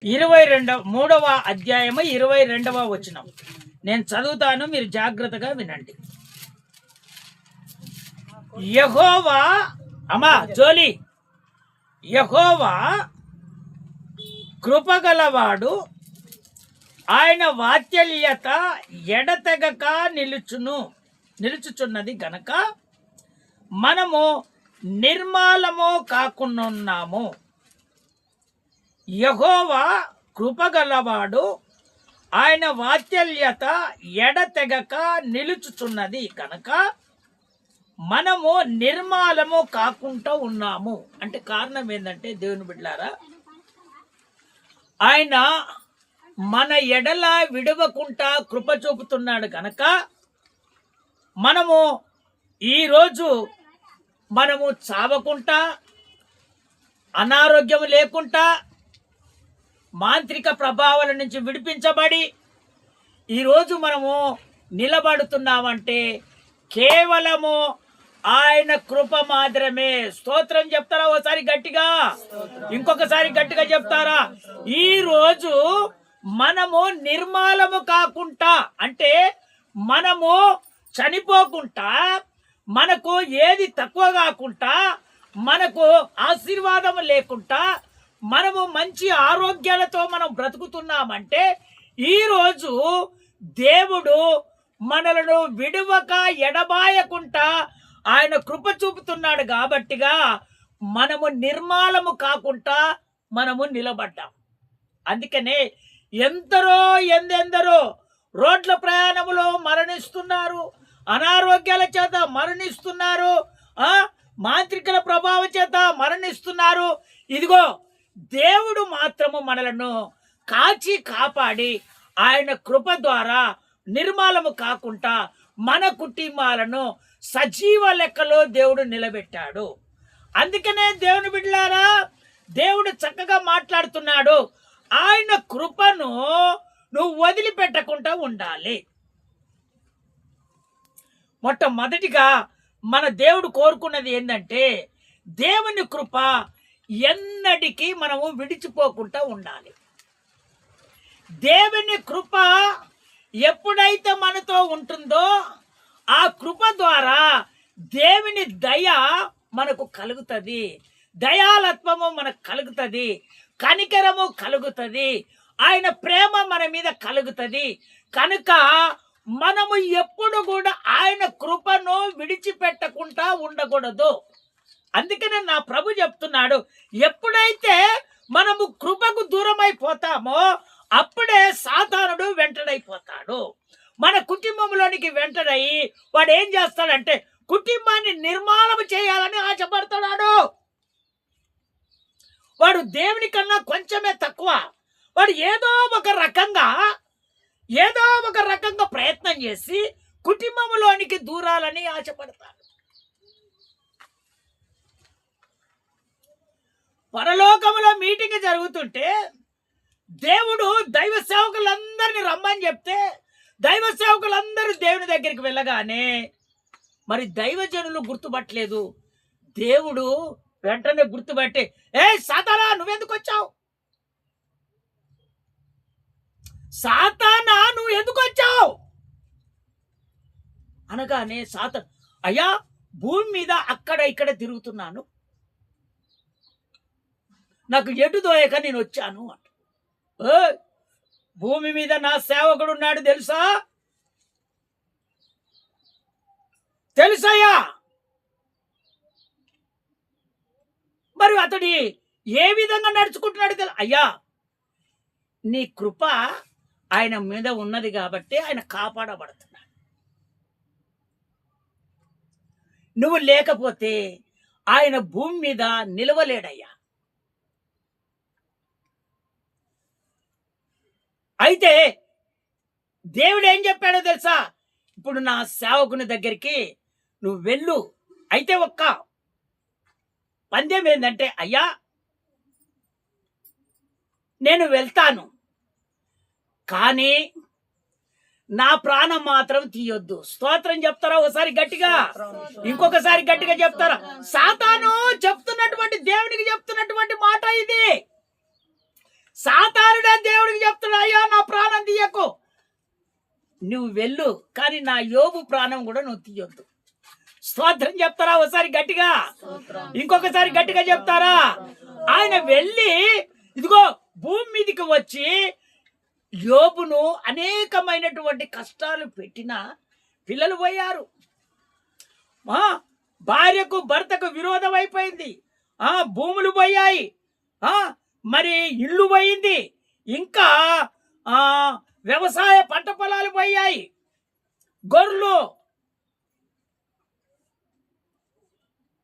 మూడవ అధ్యాయము 22వ వచనం నేను చదువుతాను, మీరు జాగ్రత్తగా వినండి. యెహోవా అమ్మా జోలి యెహోవా కృపగలవాడు, ఆయన వాత్సల్యత ఎడతెగక నిలుచుచున్నది గనక మనము నిర్మలము కాకున్నాము. యెహోవా కృపగలవాడు, ఆయన వాత్సల్యత ఎడతెగక నిలుచుచున్నది కనుక మనము నిర్మలము కాకుండా ఉన్నాము. అంటే కారణం ఏంటంటే, దేవుని బిడ్డలారా, ఆయన మన ఎడల విడవకుండా కృప చూపుతున్నాడు కనుక మనము ఈరోజు చావకుండా, అనారోగ్యం లేకుండా, మాంత్రిక ప్రభావాల నుంచి విడిపించబడి ఈరోజు మనము నిలబడుతున్నామంటే కేవలము ఆయన కృప మాత్రమే. స్తోత్రం చెప్తారా? ఓసారి గట్టిగా, ఇంకొకసారి గట్టిగా చెప్తారా? ఈరోజు మనము నిర్మలము కాకుండా, అంటే మనము చనిపోకుండా, మనకు ఏది తక్కువ కాకుండా, మనకు ఆశీర్వాదం లేకుండా, మనము మంచి ఆరోగ్యాలతో మనం బ్రతుకుతున్నామంటే ఈరోజు దేవుడు మనలను విడువక ఎడబాయకుండా ఆయన కృప చూపుతున్నాడు. కాబట్టిగా మనము నిర్మలము కాకుండా మనము నిలబడ్డాం. అందుకనే ఎందెందరో రోడ్ల ప్రయాణములో మరణిస్తున్నారు, అనారోగ్యాల చేత మరణిస్తున్నారు, మాంత్రికుల ప్రభావం చేత మరణిస్తున్నారు. ఇదిగో దేవుడు మాత్రము మనలను కాచి కాపాడి ఆయన కృప ద్వారా నిర్మలము కాకుండా మన కుటుంబాలను సజీవ లెక్కలో దేవుడు నిలబెట్టాడు. అందుకనే దేవుని బిడ్డలారా, దేవుడు చక్కగా మాట్లాడుతున్నాడు. ఆయన కృపను నువ్వు వదిలిపెట్టకుండా ఉండాలి. మొట్టమొదటిగా మన దేవుడు కోరుకున్నది ఏంటంటే, దేవుని కృప ఎన్నటికీ మనము విడిచిపోకుండా ఉండాలి. దేవుని కృప ఎప్పుడైతే మనతో ఉంటుందో ఆ కృప ద్వారా దేవుని దయ మనకు కలుగుతుంది, దయాలత్వము మనకు కలుగుతుంది, కనికరము కలుగుతుంది, ఆయన ప్రేమ మన మీద కలుగుతుంది. కనుక మనము ఎప్పుడు కూడా ఆయన కృపను విడిచిపెట్టకుండా ఉండకూడదు. అందుకనే నా ప్రభు చెప్తున్నాడు, ఎప్పుడైతే మనము కృపకు దూరం అయిపోతామో అప్పుడే సాతానుడు వెంటడైపోతాడు. మన కుటుంబంలోనికి వెంటడయి వాడు ఏం చేస్తాడంటే కుటుంబాన్ని నిర్మూలన చేయాలని ఆశపడుతున్నాడు. వాడు దేవుని కన్నా కొంచెమే తక్కువ. వాడు ఏదో ఒక రకంగా ప్రయత్నం చేసి కుటుంబంలోనికి దూరాలని ఆశపడతాడు. పరలోకములో మీటింగ్ జరుగుతుంటే దేవుడు దైవ సేవకులందరినీ రమ్మని చెప్తే దైవ సేవకులందరూ దేవుని దగ్గరికి వెళ్ళగానే మరి దైవజనులు గుర్తుపట్టలేదు. దేవుడు వెంటనే గుర్తుపట్టి, ఏ సాతానా నువ్వెందుకు వచ్చావు, సాతానా నువ్వు ఎందుకు వచ్చావు అనగానే సాతాను, అయ్యా భూమి మీద అక్కడ ఇక్కడ తిరుగుతున్నాను, నాకు ఎటు దోయక నేను వచ్చాను అంట. భూమి మీద నా సేవకుడు ఉన్నాడు తెలుసయ్యా. మరి అతడి ఏ విధంగా నడుచుకుంటున్నాడు అయ్యా, నీ కృప ఆయన మీద ఉన్నది కాబట్టి ఆయన కాపాడబడుతున్నాడు. నువ్వు లేకపోతే ఆయన భూమి మీద నిలవలేడయ్యా. అయితే దేవుడు ఏం చెప్పాడో తెలుసా, ఇప్పుడు నా సేవకుని దగ్గరికి నువ్వు వెళ్ళు. అయితే ఒక్క పందెం ఏంటంటే, అయ్యా నేను వెళ్తాను కానీ నా ప్రాణం మాత్రం తీయొద్దు. స్తోత్రం చెప్తారా? ఒకసారి గట్టిగా, ఇంకొకసారి గట్టిగా చెప్తారా? సాతాను చెప్తున్నటువంటి, దేవునికి చెప్తున్నటువంటి మాట ఇది. సాతానుడే దేవుడికి చెప్తున్నాడు, అయ్యా నా ప్రాణం తీయకు, నువ్వు వెళ్ళు, కానీ నా యోబు ప్రాణం కూడా నువ్వు తీయొద్దు. స్తోత్రం చెప్తారా ఒకసారి గట్టిగా? ఇంకొకసారి గట్టిగా చెప్తారా? ఆయన వెళ్ళి ఇదిగో భూమి మీదకి వచ్చి యోబును అనేకమైనటువంటి కష్టాలు పెట్టిన పిల్లలు పోయారు, భార్యకు భర్తకు విరోధం అయిపోయింది, భూములు పోయాయి, మరి ఇల్లు పోయింది, ఇంకా వ్యవసాయ పంట పొలాలు పోయాయి, గొర్రెలు,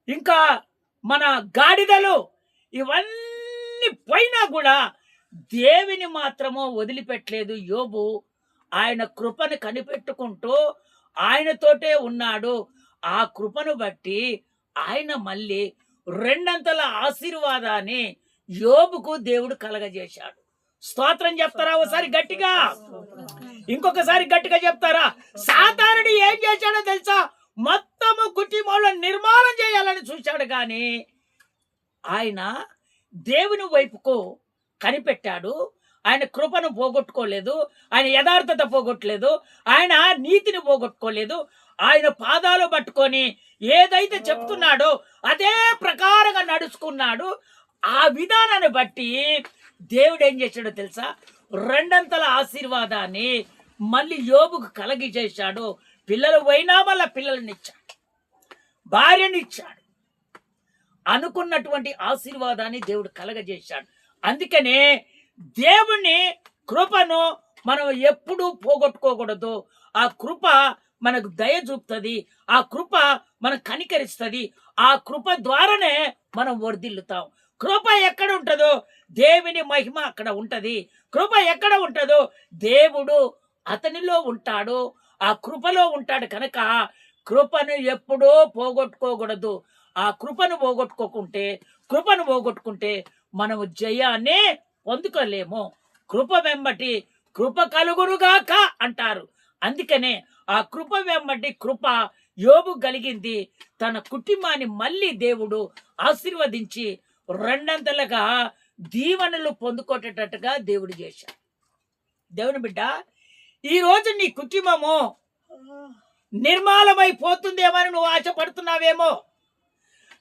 ఇంకా మన గాడిదలు, ఇవన్నీ పోయినా కూడా దేవుని మాత్రము వదిలిపెట్టలేదు యోబు. ఆయన కృపను కనిపెట్టుకుంటూ ఆయనతోటే ఉన్నాడు. ఆ కృపను బట్టి ఆయన మళ్ళీ రెండంతల ఆశీర్వాదాన్ని యోబుకు దేవుడు కలగజేశాడు. స్తోత్రం చెప్తారా ఒకసారి గట్టిగా? ఇంకొకసారి గట్టిగా చెప్తారా? సాతానుడు ఏం చేశాడో తెలుసా? మొత్తము కుటుంబంలో నిర్మాణం చేయాలని చూశాడు, కానీ ఆయన దేవుని వైపుకు కనిపెట్టాడు. ఆయన కృపను పోగొట్టుకోలేదు, ఆయన యథార్థత పోగొట్టలేదు, ఆయన నీతిని పోగొట్టుకోలేదు. ఆయన పాదాలు పట్టుకొని ఏదైతే చెప్తున్నాడో అదే ప్రకారంగా నడుచుకున్నాడు. ఆ విధానాన్ని బట్టి దేవుడు ఏం చేశాడో తెలుసా? రెండంతల ఆశీర్వాదాన్ని మళ్ళీ యోబుకు కలగజేశాడు. పిల్లలు పోయినా మళ్ళా పిల్లలనిచ్చాడు, భార్యనిచ్చాడు, అనుకున్నటువంటి ఆశీర్వాదాన్ని దేవుడు కలగజేశాడు. అందుకనే దేవుని కృపను మనం ఎప్పుడూ పోగొట్టుకోకూడదు. ఆ కృప మనకు దయ చూపుతుంది, ఆ కృప మనం కనికరిస్తుంది, ఆ కృప ద్వారానే మనం వర్ధిల్లుతాం. కృప ఎక్కడ ఉంటుందో దేవుని మహిమ అక్కడ ఉంటది. కృప ఎక్కడ ఉంటుందో దేవుడు అతనిలో ఉంటాడు, ఆ కృపలో ఉంటాడు. కనుక కృపను ఎప్పుడూ పోగొట్టుకోకూడదు. ఆ కృపను పోగొట్టుకుంటే మనము జయాన్ని పొందుకోలేము. కృప వెంబటి కృప కలుగురుగాక అంటారు. అందుకనే ఆ కృప వెంబటి కృప యోబు కలిగింది. తన కుటుంబాన్ని మళ్ళీ దేవుడు ఆశీర్వదించి రెండంతలుగా దీవెనలు పొందుకోటట్టుగా దేవుడు చేశాడు. దేవుని బిడ్డ, ఈరోజు నీ కుటుంబము నిర్మాలమైపోతుందేమని నువ్వు ఆశపడుతున్నావేమో,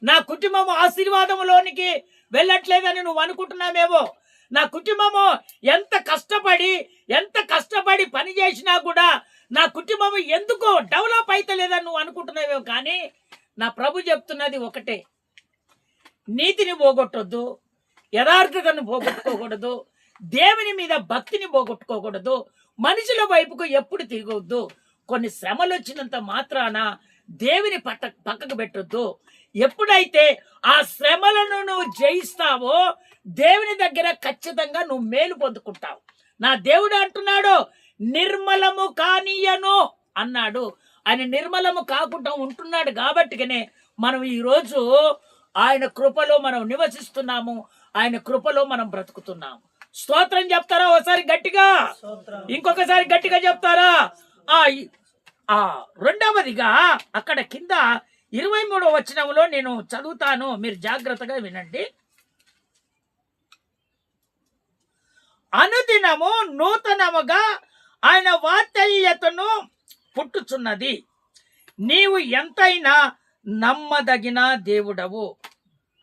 నా కుటుంబము ఆశీర్వాదంలోనికి వెళ్ళట్లేదని నువ్వు అనుకుంటున్నావేమో, నా కుటుంబము ఎంత కష్టపడి పని చేసినా కూడా నా కుటుంబము ఎందుకో డెవలప్ అవుతలేదని నువ్వు అనుకుంటున్నావేమో. కానీ నా ప్రభు చెప్తున్నది ఒకటే, నీతిని పోగొట్టొద్దు, యథార్థతను పోగొట్టుకోకూడదు, దేవుని మీద భక్తిని పోగొట్టుకోకూడదు, మనుషుల వైపుకు ఎప్పుడు తిరగొద్దు. కొన్ని శ్రమలు వచ్చినంత మాత్రాన దేవుని పక్కకు పెట్టొద్దు. ఎప్పుడైతే ఆ శ్రమలను నువ్వు జయిస్తావో దేవుని దగ్గర ఖచ్చితంగా నువ్వు మేలు పొందుకుంటావు. నా దేవుడు అంటున్నాడు, నిర్మలము కానీయను అన్నాడు. ఆయన నిర్మలము కాకుండా ఉంటున్నాడు. కాబట్టిగానే మనం ఈరోజు ఆయన కృపలో మనం నివసిస్తున్నాము, ఆయన కృపలో మనం బ్రతుకుతున్నాము. స్తోత్రం చెప్తారా ఒకసారి గట్టిగా? ఇంకొకసారి గట్టిగా చెప్తారా? రెండవదిగా అక్కడ కింద 23వ వచనంలో నేను చదువుతాను, మీరు జాగ్రత్తగా వినండి. అనుదినము నూతనముగా ఆయన వాత్సల్యతను పుట్టుచున్నది, నీవు ఎంతైనా నమ్మదగిన దేవుడవు.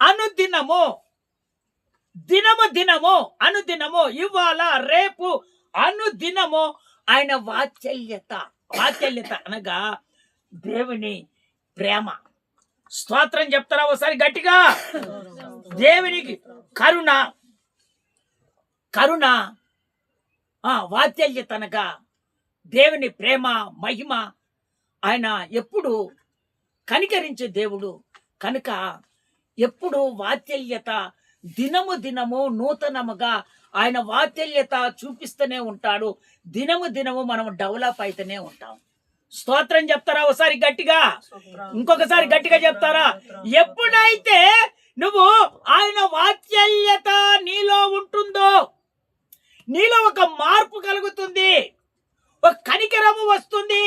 అనుదినము, అనుదినము, ఇవాళ రేపు, అనుదినము ఆయన వాత్సల్యత అనగా దేవుని ప్రేమ. స్తోత్రం చెప్తారా ఒకసారి గట్టిగా? దేవునికి కరుణ వాత్సల్యత అనగా దేవుని ప్రేమ, మహిమ. ఆయన ఎప్పుడు కనికరించే దేవుడు కనుక ఎప్పుడు వాత్సల్యత దినము నూతనముగా ఆయన వాత్సల్యత చూపిస్తూనే ఉంటాడు. దినము మనం డెవలప్ అయితేనే ఉంటాం. స్తోత్రం చెప్తారా ఒకసారి గట్టిగా? ఇంకొకసారి గట్టిగా చెప్తారా? ఎప్పుడైతే నువ్వు ఆయన వాత్సల్యత నీలో ఉంటుందో నీలో ఒక మార్పు కలుగుతుంది, ఒక కనికరము వస్తుంది,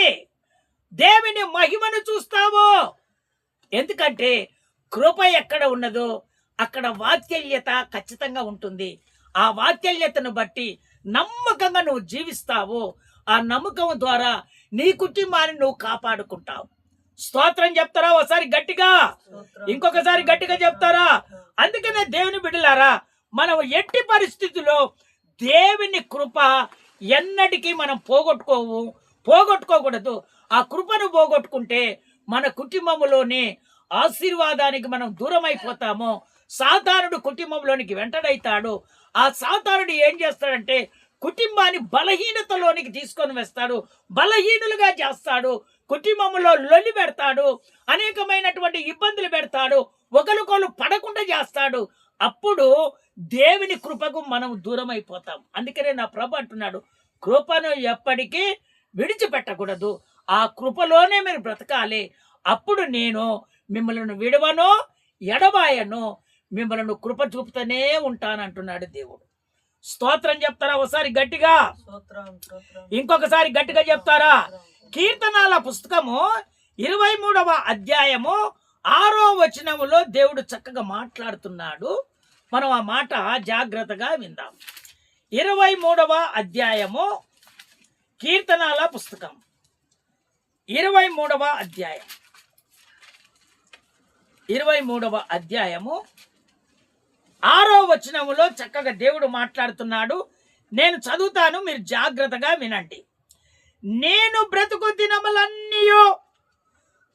దేవుని మహిమను చూస్తావు. ఎందుకంటే కృప ఎక్కడ ఉన్నదో అక్కడ వాత్సల్యత ఖచ్చితంగా ఉంటుంది. ఆ వాత్సల్యతను బట్టి నమ్మకంగా నువ్వు జీవిస్తావో ఆ నమ్మకం ద్వారా నీ కుటుంబాన్ని నువ్వు కాపాడుకుంటావు. స్తోత్రం చెప్తారా ఒకసారి గట్టిగా, ఇంకొకసారి గట్టిగా చెప్తారా? అందుకనే దేవుని బిడ్డలారా, మనం ఎట్టి పరిస్థితుల్లో దేవుని కృప ఎన్నటికీ మనం పోగొట్టుకోకూడదు. ఆ కృపను పోగొట్టుకుంటే మన కుటుంబంలోని ఆశీర్వాదానికి మనం దూరం అయిపోతాము. సాతానుడు కుటుంబంలోనికి వెంటడైతాడు. ఆ సాతానుడు ఏం చేస్తాడంటే కుటుంబాన్ని బలహీనతలోనికి తీసుకొని వస్తాడు, బలహీనులుగా చేస్తాడు, కుటుంబంలో లొల్లి పెడతాడు, అనేకమైనటువంటి ఇబ్బందులు పెడతాడు, ఒకరికొకరు పడకుండా చేస్తాడు. అప్పుడు దేవుని కృపకు మనం దూరం అయిపోతాం. అందుకనే నా ప్రభు అంటున్నాడు, కృపను ఎప్పటికీ విడిచిపెట్టకూడదు, ఆ కృపలోనే మీరు బ్రతకాలి. అప్పుడు నేను మిమ్మల్ని విడవను, ఎడబాయను, మిమ్మల్ని కృప చూపుతూనే ఉంటానంటున్నాడు దేవుడు. స్తోత్రం చెప్తారా ఒకసారి గట్టిగా, ఇంకొకసారి గట్టిగా చెప్తారా? కీర్తనాల పుస్తకము 23వ అధ్యాయము 6వ వచనములో దేవుడు చక్కగా మాట్లాడుతున్నాడు. మనం ఆ మాట జాగ్రత్తగా విందాం. 23వ అధ్యాయము కీర్తనాల పుస్తకం 23వ అధ్యాయం 23వ అధ్యాయము 6వ వచనములో చక్కగా దేవుడు మాట్లాడుతున్నాడు. నేను చదువుతాను, మీరు జాగ్రత్తగా వినండి. నేను బ్రతుకు దినములన్నీ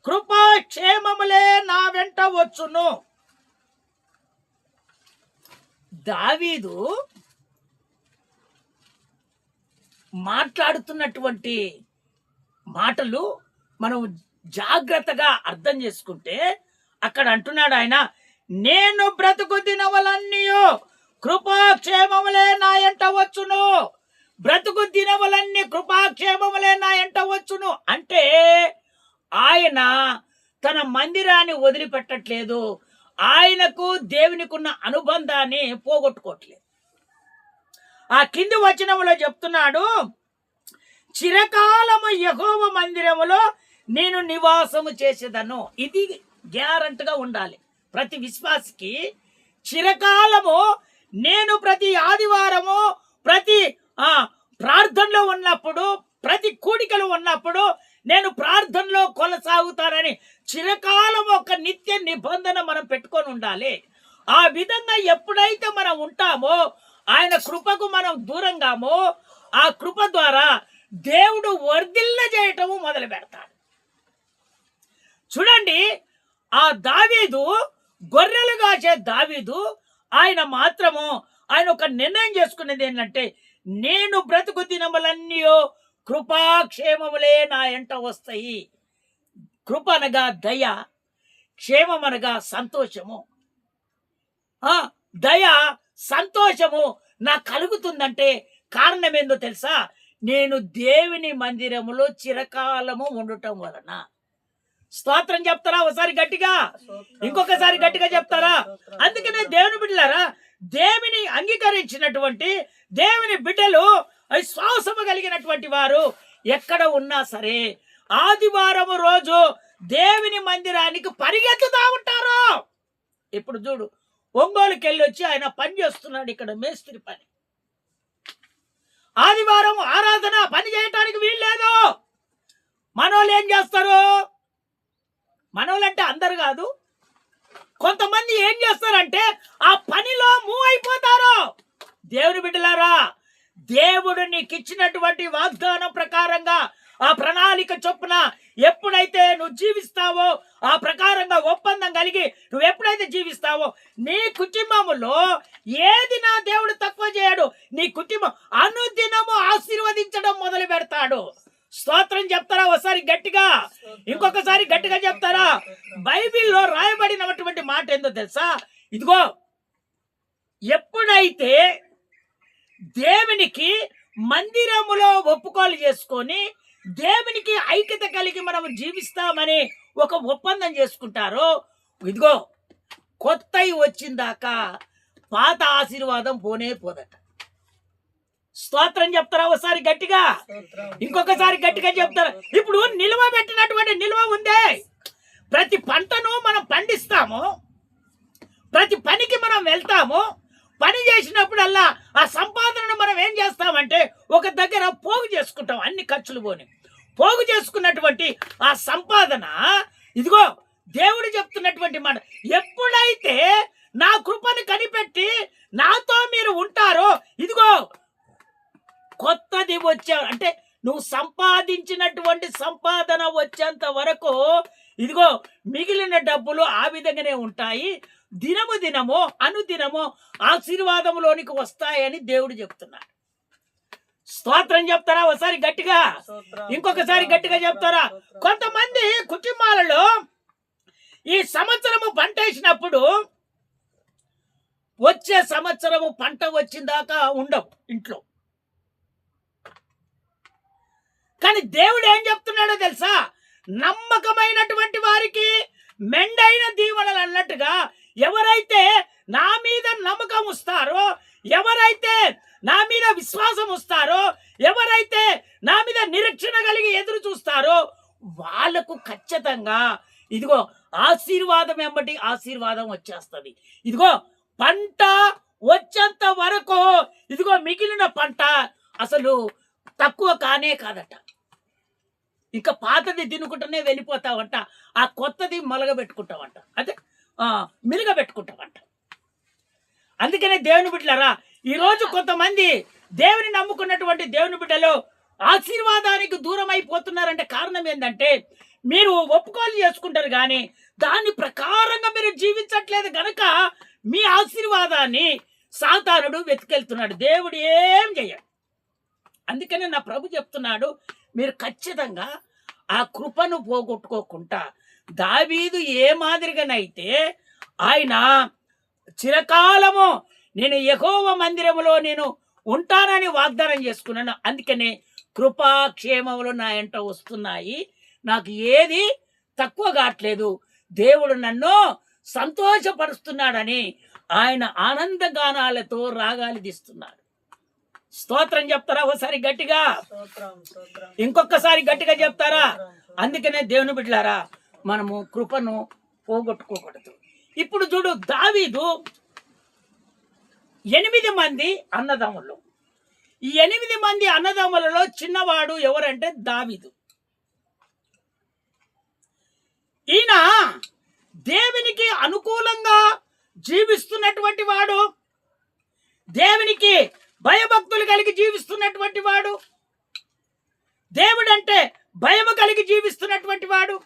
కృపాక్షేమములే నా వెంట వచ్చును. దావీదు మాట్లాడుతున్నటువంటి మాటలు మనం జాగ్రత్తగా అర్థం చేసుకుంటే అక్కడ అంటున్నాడు ఆయన, నేను బ్రతుకు దినములన్నీ కృపాక్షేమములే నా ఎంట వచ్చును. బ్రతుకు దినములన్నీ కృపాక్షేమములే నా ఎంట వచ్చును అంటే ఆయన తన మందిరాన్ని వదిలిపెట్టట్లేదు, ఆయనకు దేవునికున్న అనుబంధాన్ని పోగొట్టుకోవట్లేదు. ఆ కింది వచనములో చెప్తున్నాడు, చిరకాలము యెహోవా మందిరములో నేను నివాసము చేసేదను. ఇది గ్యారంటీగా ఉండాలి ప్రతి విశ్వాసికి. చిరకాలము నేను ప్రతి ఆదివారము, ప్రతి ప్రార్థనలో ఉన్నప్పుడు, ప్రతి కూడికలు ఉన్నప్పుడు నేను ప్రార్థనలో కొనసాగుతానని చిరకాలం ఒక నిత్య నిబంధన మనం పెట్టుకొని ఉండాలి. ఆ విధంగా ఎప్పుడైతే మనం ఉంటామో, ఆయన కృపకు మనం దూరంగామో, ఆ కృప ద్వారా దేవుడు వర్ధిల్ల చేయటము మొదలు పెడతాడు. చూడండి, ఆ దావీదు, గొర్రెలు కాచే దావీదు, ఆయన మాత్రము ఆయన ఒక నిర్ణయం చేసుకునేది ఏంటంటే, నేను బ్రతుకు దినములన్నీ కృపాక్షేమములే నా ఎంట వస్తాయి. కృప అనగా దయ, క్షేమం అనగా సంతోషము. దయ, సంతోషము నాకు కలుగుతుందంటే కారణం ఏందో తెలుసా? నేను దేవుని మందిరములో చిరకాలము ఉండటం వలన. స్తోత్రం చెప్తారా ఒకసారి గట్టిగా, ఇంకొకసారి గట్టిగా చెప్తారా? అందుకనే దేవుని బిడ్డలారా, దేవుని అంగీకరించినటువంటి దేవుని బిడ్డలు, విశ్వాసము కలిగినటువంటి వారు ఎక్కడ ఉన్నా సరే ఆదివారం రోజు దేవుని మందిరానికి పరిగెత్తుతా ఉంటారు. ఇప్పుడు చూడు, ఒంగోలుకి వెళ్ళి వచ్చి ఆయన పని చేస్తున్నాడు, ఇక్కడ మేస్త్రి పని. ఆదివారం ఆరాధన పని చేయటానికి వీల్లేదు. మనోళ్ళు ఏం చేస్తారు? మనోళ్ళంటే అందరు కాదు, కొంతమంది ఏం చేస్తారంటే ఆ పనిలో మూవ్ అయిపోతారు. దేవుని బిడ్డలారా, దేవుడు నీకు ఇచ్చినటువంటి వాగ్దానం ప్రకారంగా, ఆ ప్రణాళిక చొప్పున ఎప్పుడైతే నువ్వు జీవిస్తావో, ఆ ప్రకారంగా ఒప్పందం కలిగి నువ్వు ఎప్పుడైతే జీవిస్తావో, నీ కుటుంబములో ఏది నా దేవుడు తక్కువ చేయడు. నీ కుటుంబం అనుదినము ఆశీర్వదించడం మొదలు పెడతాడు. స్తోత్రం చెప్తారా ఒకసారి గట్టిగా, ఇంకొకసారి గట్టిగా చెప్తారా? బైబిల్లో రాయబడినటువంటి మాట ఏందో తెలుసా? ఇదిగో, ఎప్పుడైతే దేవునికి మందిరములో ఒప్పుకోలు చేసుకొని దేవునికి ఐక్యత కలిగి మనం జీవిస్తామని ఒక ఒప్పందం చేసుకుంటారో, ఇదిగో కొత్తవి వచ్చిందాకా పాత ఆశీర్వాదం పోనే పోదట. స్తోత్రం చెప్తారా ఒకసారి గట్టిగా, ఇంకొకసారి గట్టిగా చెప్తారా? ఇప్పుడు నిల్వ పెట్టినటువంటి నిల్వ ఉందే, ప్రతి పంటను మనం పండిస్తాము, ప్రతి పనికి మనం వెళ్తాము, పని చేసినప్పుడల్లా ఆ సంపాదనను మనం ఏం చేస్తామంటే ఒక దగ్గర పోగు చేసుకుంటాం, అన్ని ఖర్చులు పోని పోగు చేసుకున్నటువంటి ఆ సంపాదన, ఇదిగో దేవుడు చెప్తున్నటువంటి మాట, ఎప్పుడైతే నా కృపను కనిపెట్టి నాతో మీరు ఉంటారో, ఇదిగో కొత్తది వచ్చే అంటే నువ్వు సంపాదించినటువంటి సంపాదన వచ్చేంత వరకు ఇదిగో మిగిలిన డబ్బులు ఆ విధంగానే ఉంటాయి, దినము దినము అనుదినము ఆశీర్వాదంలోనికి వస్తాయని దేవుడు చెప్తున్నాడు. స్తోత్రం చెప్తారా ఒకసారి గట్టిగా, ఇంకొకసారి గట్టిగా చెప్తారా? కొంతమంది కుటుంబాలలో ఈ సంవత్సరము పంట వేసినప్పుడు వచ్చే సంవత్సరము పంట వచ్చిందాకా ఉండవు ఇంట్లో. కానీ దేవుడు ఏం చెప్తున్నాడో తెలుసా? నమ్మకమైనటువంటి వారికి మెండైన దీవెనలు అన్నట్టుగా ఎవరైతే నా మీద నమ్మకం ఉంచుతారో, ఎవరైతే నా మీద విశ్వాసం ఉంచుతారో, ఎవరైతే నా మీద నిరీక్షణ కలిగి ఎదురు చూస్తారో వాళ్ళకు ఖచ్చితంగా ఇదిగో ఆశీర్వాదం వెంబడి ఆశీర్వాదం వచ్చేస్తుంది. ఇదిగో పంట వచ్చేంత వరకు ఇదిగో మిగిలిన పంట అసలు తక్కువ కానే కాదట. ఇంకా పాతది తినుకుంటూనే వెళ్ళిపోతావంట, ఆ కొత్తది మొలగబెట్టుకుంటావంట, అదే మిలగబెట్టుకుంటావంట. అందుకనే దేవుని బిడ్డలారా, ఈరోజు కొంతమంది దేవుని నమ్ముకున్నటువంటి దేవుని బిడ్డలు ఆశీర్వాదానికి దూరం అయిపోతున్నారంటే కారణం ఏంటంటే మీరు ఒప్పుకోలు చేసుకుంటారు కానీ దాని ప్రకారంగా మీరు జీవించట్లేదు గనక మీ ఆశీర్వాదాన్ని సాతానుడు వెతికెళ్తున్నాడు. దేవుడు ఏం చేయడు. అందుకనే నా ప్రభు చెప్తున్నాడు, మీరు ఖచ్చితంగా ఆ కృపను పోగొట్టుకోకుండా దావీదు ఏ మాదిరిగానైతే ఆయన చిరకాలము నేను యెహోవా మందిరములో నేను ఉంటానని వాగ్దానం చేసుకున్నాను, అందుకనే కృపాక్షేమములు నా ఎంట వస్తున్నాయి, నాకు ఏది తక్కువ కావట్లేదు, దేవుడు నన్ను సంతోషపరుస్తున్నాడని ఆయన ఆనందగానాలతో రాగాలు తీస్తున్నాడు. స్తోత్రం చెప్తారా ఒకసారి గట్టిగా, ఇంకొకసారి గట్టిగా చెప్తారా? అందుకనే దేవుని బిడ్డలారా, మనము కృపను పోగొట్టుకోకూడదు. ఇప్పుడు చూడు, దావీదు 8 మంది అన్నదమ్ములు. ఈ 8 మంది అన్నదమ్ములలో చిన్నవాడు ఎవరంటే దావీదు. ఈయన దేవునికి అనుకూలంగా జీవిస్తున్నటువంటి వాడు, దేవునికి భయభక్తులు కలిగి జీవిస్తున్నటువంటి వాడు, దేవుడంటే భయము కలిగి జీవిస్తున్నటువంటి వాడు.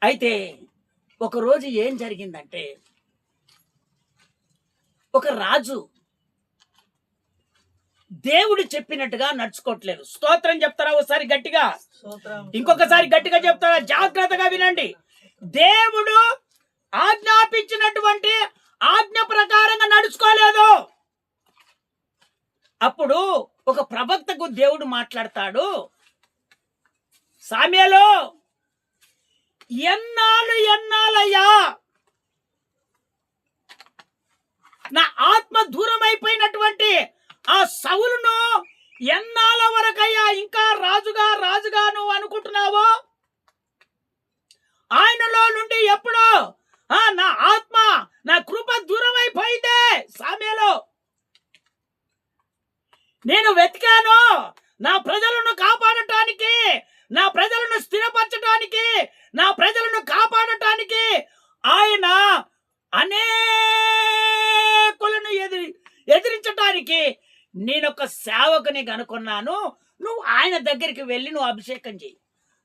అయితే ఒకరోజు ఏం జరిగిందంటే, ఒక రాజు దేవుడు చెప్పినట్టుగా నడుచుకోవట్లేదు. స్తోత్రం చెప్తారా ఒకసారి గట్టిగా, ఇంకొకసారి గట్టిగా చెప్తారా? జాగ్రత్తగా వినండి. దేవుడు ఆజ్ఞాపించినటువంటి ఆజ్ఞ ప్రకారంగా నడుచుకోలేదు. అప్పుడు ఒక ప్రవక్తకు దేవుడు మాట్లాడతాడు, సామ్యేలు ఎన్నాళ్ళయ్యా నా ఆత్మ దూరం అయిపోయినటువంటి ఆ సౌలును ఎన్నాళ్ళ వరకయ్యా ఇంకా రాజుగా నువ్వు అనుకుంటున్నావో? ఆయనలో నుండి ఎప్పుడో నా ఆత్మ నా కృప దూరం అయిపోయిందే సామ్యేలు. నేను వెతికాను నా ప్రజలను కాపాడటానికి, నా ప్రజలను స్థిరపరచటానికి, నా ప్రజలను కాపాడటానికి. ఆయన అనేకులను ఎదిరించటానికి నేనొక సేవకుని కనుక్కున్నాను, నువ్వు ఆయన దగ్గరికి వెళ్ళి నువ్వు అభిషేకం చెయ్యి.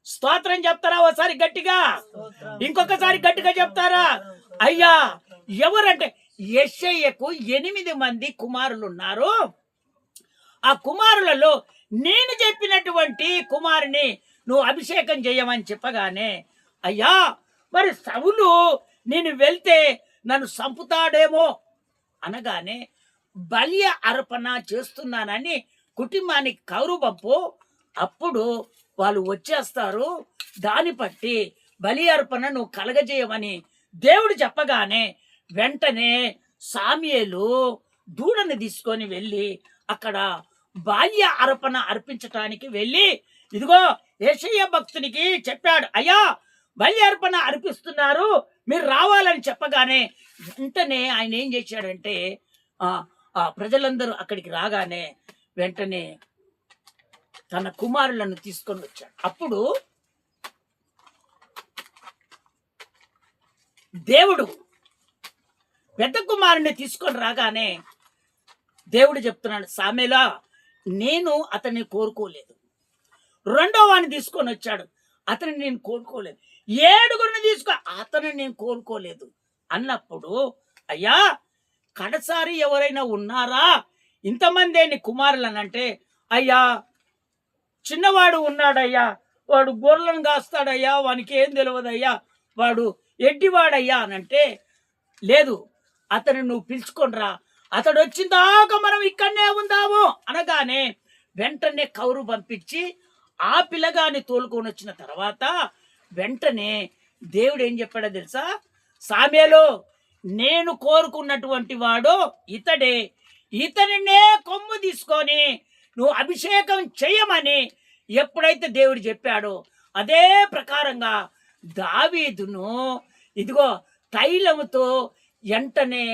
స్తోత్రం చెప్తారా ఒకసారి గట్టిగా, ఇంకొకసారి గట్టిగా చెప్తారా? అయ్యా ఎవరంటే యెషయ్యకు 8 మంది కుమారులు ఉన్నారు. ఆ కుమారులలో నేను చెప్పినటువంటి కుమారుని నువ్వు అభిషేకం చేయమని చెప్పగానే, అయ్యా మరి సౌలు నేను వెళ్తే నన్ను చంపుతాడేమో అనగానే, బల్య అర్పణ చేస్తున్నానని కుటుంబానికి కౌరు పంపు, అప్పుడు వాళ్ళు వచ్చేస్తారు, దాన్ని బట్టి బలి అర్పణ నువ్వు కలగజేయమని దేవుడు చెప్పగానే వెంటనే సామ్యేలు దూడని తీసుకొని వెళ్ళి అక్కడ బాల్య అర్పణ అర్పించటానికి వెళ్ళి ఇదిగో యెషయ్య భక్తునికి చెప్పాడు, అయ్యా బల్య అర్పణ అర్పిస్తున్నారు, మీరు రావాలని చెప్పగానే వెంటనే ఆయన ఏం చేశాడంటే ఆ ప్రజలందరూ అక్కడికి రాగానే వెంటనే తన కుమారులను తీసుకొని వచ్చాడు. అప్పుడు దేవుడు పెద్ద కుమారుని తీసుకొని రాగానే దేవుడు చెప్తున్నాడు, సామెలా నేను అతన్ని కోరుకోలేదు. రెండో వాడిని తీసుకొని వచ్చాడు, అతన్ని నేను కోరుకోలేదు. 7గురిని తీసుకో, అతన్ని నేను కోరుకోలేదు అన్నప్పుడు, అయ్యా కడసారి ఎవరైనా ఉన్నారా ఇంతమంది నీ కుమారులు అని అంటే, అయ్యా చిన్నవాడు ఉన్నాడయ్యా, వాడు గొర్రెలను కాస్తాడయ్యా, వానికి ఏం తెలియదయ్యా, వాడు ఎడ్డివాడయ్యా అని అంటే, లేదు అతను నువ్వు పిలుచుకొని రా, అతడు వచ్చిన దాకా మనం ఇక్కడనే ఉందాము అనగానే వెంటనే కౌరు పంపించి ఆ పిల్లగాని తోలుకొని వచ్చిన తర్వాత వెంటనే దేవుడు ఏం చెప్పాడో తెలుసా, సామెలో నేను కోరుకున్నటువంటి వాడు ఇతడే, ఇతనినే కొమ్ము తీసుకొని నువ్వు అభిషేకం చేయమని ఎప్పుడైతే దేవుడు చెప్పాడో అదే ప్రకారంగా దావీదును ఇదిగో తైలముతో వెంటనే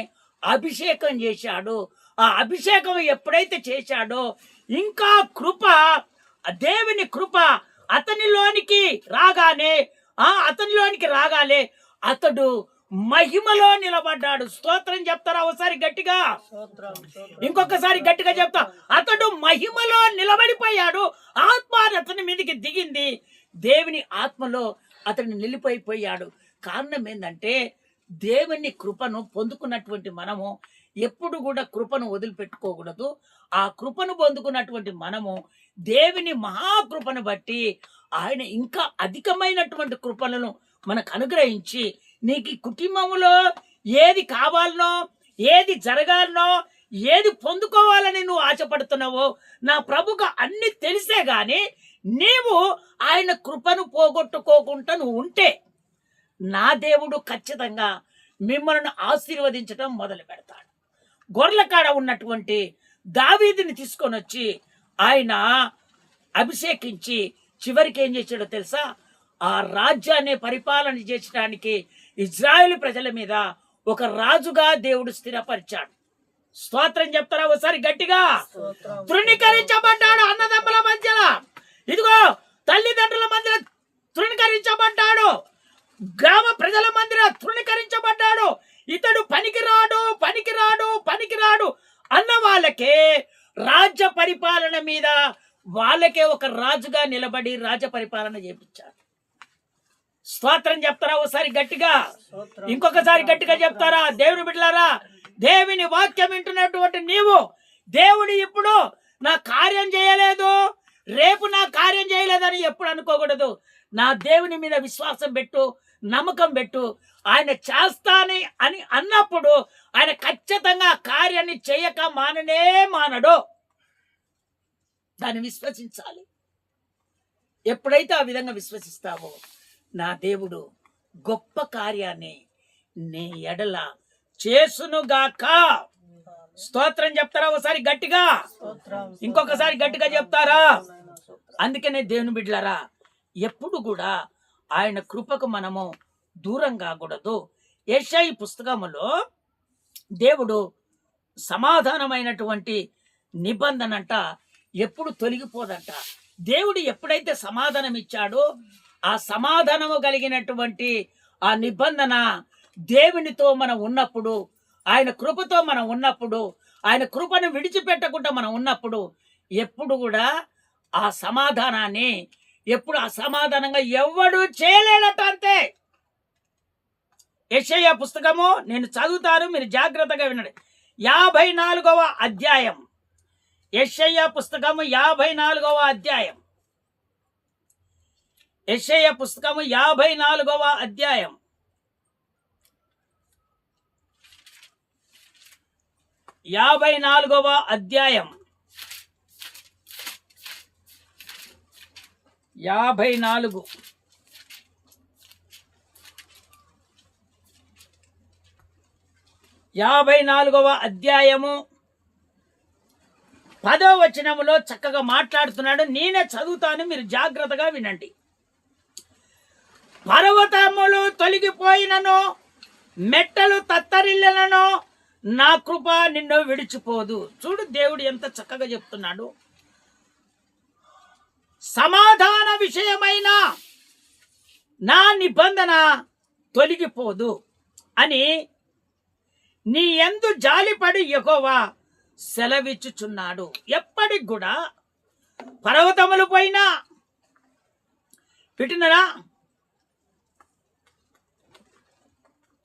అభిషేకం చేశాడు. ఆ అభిషేకం ఎప్పుడైతే చేశాడో ఇంకా కృప, దేవుని కృప అతనిలోనికి రాగానే అతడు మహిమలో నిలబడ్డాడు. స్తోత్రం చెప్తారా ఒకసారి గట్టిగా? ఇంకొకసారి గట్టిగా చెప్తా. అతడు మహిమలో నిలబడిపోయాడు. ఆత్మ అతని మీదకి దిగింది. దేవుని ఆత్మలో అతడు నిలిపోయిపోయాడు. కారణం ఏంటంటే దేవుని కృపను పొందుకున్నటువంటి మనము ఎప్పుడు కూడా కృపను వదిలిపెట్టుకోకూడదు. ఆ కృపను పొందుకున్నటువంటి మనము దేవుని మహాకృపను బట్టి ఆయన ఇంకా అధికమైనటువంటి కృపలను మనకు అనుగ్రహించి నీకు కుటుంబంలో ఏది కావాలనో, ఏది జరగాలనో, ఏది పొందుకోవాలని నువ్వు ఆశపడుతున్నావో నా ప్రభుకు అన్ని తెలిసే గాని నీవు ఆయన కృపను పోగొట్టుకోకుండా నువ్వు ఉంటే నా దేవుడు ఖచ్చితంగా మిమ్మల్ని ఆశీర్వదించడం మొదలు పెడతాడు. గొర్రెల కాడ ఉన్నటువంటి దావీదుని తీసుకొని వచ్చి ఆయన అభిషేకించి చివరికి ఏం చేశాడో తెలుసా, ఆ రాజ్యాన్ని పరిపాలన చేసడానికి ఇజ్రాయేలు ప్రజల మీద ఒక రాజుగా దేవుడు స్థిరపరిచాడు. స్తోత్రం చెప్తారా ఒకసారి గట్టిగా? తృణీకరించబడ్డాడు అన్నదమ్ముల మధ్యలో, ఇదిగో తల్లిదండ్రుల మధ్యలో తృణీకరించబడ్డాడు, గ్రామ ప్రజల మధ్యలో తృణీకరించబడ్డాడు. ఇతడు పనికిరాడు అన్న వాళ్ళకే రాజ్య పరిపాలన మీద వాళ్ళకే ఒక రాజుగా నిలబడి రాజ్య పరిపాలన చేపించాడు. స్తోత్రం చెప్తారా ఒకసారి గట్టిగా? ఇంకొకసారి గట్టిగా చెప్తారా? దేవుని బిడ్డలారా, దేవుని వాక్యం వింటున్నటువంటి నీవు, దేవుడు ఇప్పుడు నా కార్యం చేయలేదు, రేపు నా కార్యం చేయలేదని ఎప్పుడు అనుకోకూడదు. నా దేవుని మీద విశ్వాసం పెట్టు, నమ్మకం పెట్టు. ఆయన చేస్తాని అని అన్నప్పుడు ఆయన ఖచ్చితంగా కార్యాన్ని చేయక మానడు. దాన్ని విశ్వసించాలి. ఎప్పుడైతే ఆ విధంగా విశ్వసిస్తావో నా దేవుడు గొప్ప కార్యాన్ని నీ ఎడల చేసునుగాక. స్తోత్రం చెప్తారా ఒకసారి గట్టిగా? ఇంకొకసారి గట్టిగా చెప్తారా? అందుకనే దేవుని బిడ్డలారా, ఎప్పుడు కూడా ఆయన కృపకు మనము దూరం కాకూడదు. యెషయా పుస్తకములో దేవుడు సమాధానమైనటువంటి నిబంధనంట ఎప్పుడు తొలగిపోదంట. దేవుడు ఎప్పుడైతే సమాధానం ఇచ్చాడో ఆ సమాధానము కలిగినటువంటి ఆ నిబంధన దేవునితో మనం ఉన్నప్పుడు, ఆయన కృపతో మనం ఉన్నప్పుడు, ఆయన కృపను విడిచిపెట్టకుండా మనం ఉన్నప్పుడు ఎప్పుడు కూడా ఆ సమాధానాన్ని ఎప్పుడు అసమాధానంగా ఎవడు చేయలేడట. అంతే. యెషయా పుస్తకము నేను చదువుతాను, మీరు జాగ్రత్తగా వినండి. 54వ అధ్యాయం. యెషయా పుస్తకము 54వ అధ్యాయం. యెషయా పుస్తకము 54వ అధ్యాయం. 54వ అధ్యాయం. 54 54వ అధ్యాయము 10వ వచనములో చక్కగా మాట్లాడుతున్నాడు. నేనే చదువుతాను, మీరు జాగ్రత్తగా వినండి. పర్వతములు తొలగిపోయినను, మెట్టలు తత్తరిల్లినను, నా కృప నిన్ను విడిచిపోదు. చూడు దేవుడు ఎంత చక్కగా చెప్తున్నాడు. సమాధాన విషయమైన నా నిబంధన తొలగిపోదు అని నీ యందు జాలిపడి యెహోవా సెలవిచ్చుచున్నాడు. ఎప్పటికి కూడా పర్వతముల పైన పెట్టినరా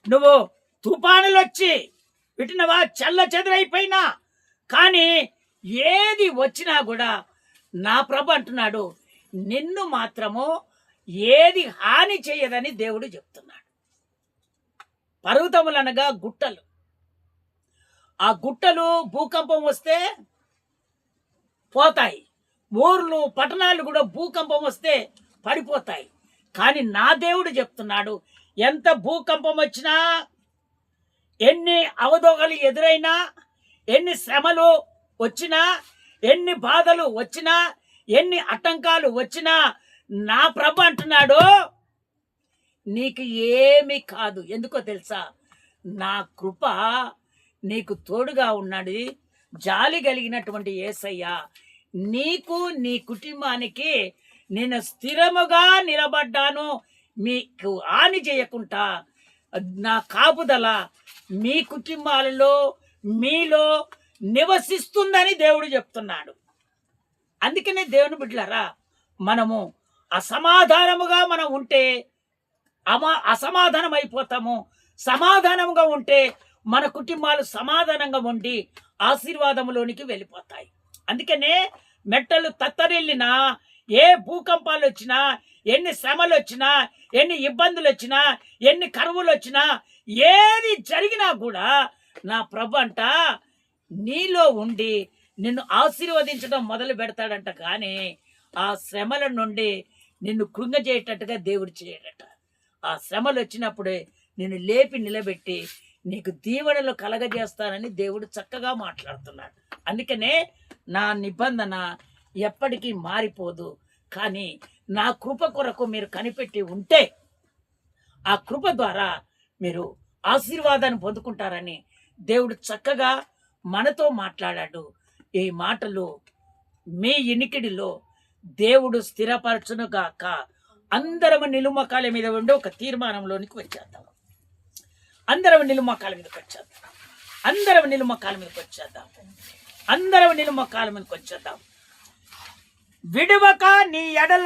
నువ్వు తుఫానులు వచ్చి పెట్టినవా చల్ల చెదరైపోయినా కానీ ఏది వచ్చినా కూడా నా ప్రభు అంటున్నాడు నిన్ను మాత్రము ఏది హాని చేయదని దేవుడు చెప్తున్నాడు. పర్వతములు అనగా గుట్టలు. ఆ గుట్టలు భూకంపం వస్తే పోతాయి. ఊర్లు పట్టణాలు కూడా భూకంపం వస్తే పడిపోతాయి. కానీ నా దేవుడు చెప్తున్నాడు ఎంత భూకంపం వచ్చినా, ఎన్ని అవధోగలు ఎదురైనా, ఎన్ని శ్రమలు వచ్చినా, ఎన్ని బాధలు వచ్చినా, ఎన్ని ఆటంకాలు వచ్చినా నా ప్రభు అంటున్నాడు నీకు ఏమీ కాదు. ఎందుకో తెలుసా? నా కృప నీకు తోడుగా ఉన్నాడు. జాలి కలిగినటువంటి యేసయ్య నీకు నీ కుటుంబానికి నేను స్థిరముగా నిలబడ్డాను. మీకు హాని చేయకుండా నా కాపుదల మీ కుటుంబాలలో మీలో నివసిస్తుందని దేవుడు చెప్తున్నాడు. అందుకనే దేవుని బిడ్డలారా, మనము అసమాధానముగా మనం ఉంటే అసమాధానం అయిపోతాము. సమాధానముగా ఉంటే మన కుటుంబాలు సమాధానంగా ఉండి ఆశీర్వాదంలోనికి వెళ్ళిపోతాయి. అందుకనే మెట్టలు తత్తరిల్లినా, ఏ భూకంపాలు వచ్చినా, ఎన్ని శ్రమలు వచ్చినా, ఎన్ని ఇబ్బందులు వచ్చినా, ఎన్ని కరువులు వచ్చినా, ఏది జరిగినా కూడా నా ప్రభు అంట నీలో ఉండి నిన్ను ఆశీర్వదించడం మొదలు పెడతాడంట. కానీ ఆ శ్రమల నుండి నిన్ను కృంగజేయటట్టుగా దేవుడు చేయడట. ఆ శ్రమలు వచ్చినప్పుడే నిన్ను లేపి నిలబెట్టి నీకు దీవెనలు కలగజేస్తానని దేవుడు చక్కగా మాట్లాడుతున్నాడు. అందుకనే నా నిబంధన ఎప్పటికీ మారిపోదు. కానీ నా కృప కొరకు మీరు కనిపెట్టి ఉంటే ఆ కృప ద్వారా మీరు ఆశీర్వాదాన్ని పొందుకుంటారని దేవుడు చక్కగా మనతో మాట్లాడాడు. ఈ మాటలు మీ ఇనికిడిలో దేవుడు స్థిరపరచునుగాక. అందరం నిలుమకాల మీద ఉండి ఒక తీర్మానంలోనికి వచ్చేద్దాం. అందరం నిలుమకాల మీదకి వచ్చేద్దాం. అందరం నిలుమకాల మీదకి వచ్చేద్దాం. అందరం నిలుమకాల మీదకి వచ్చేద్దాం. విడువక నీ ఎడల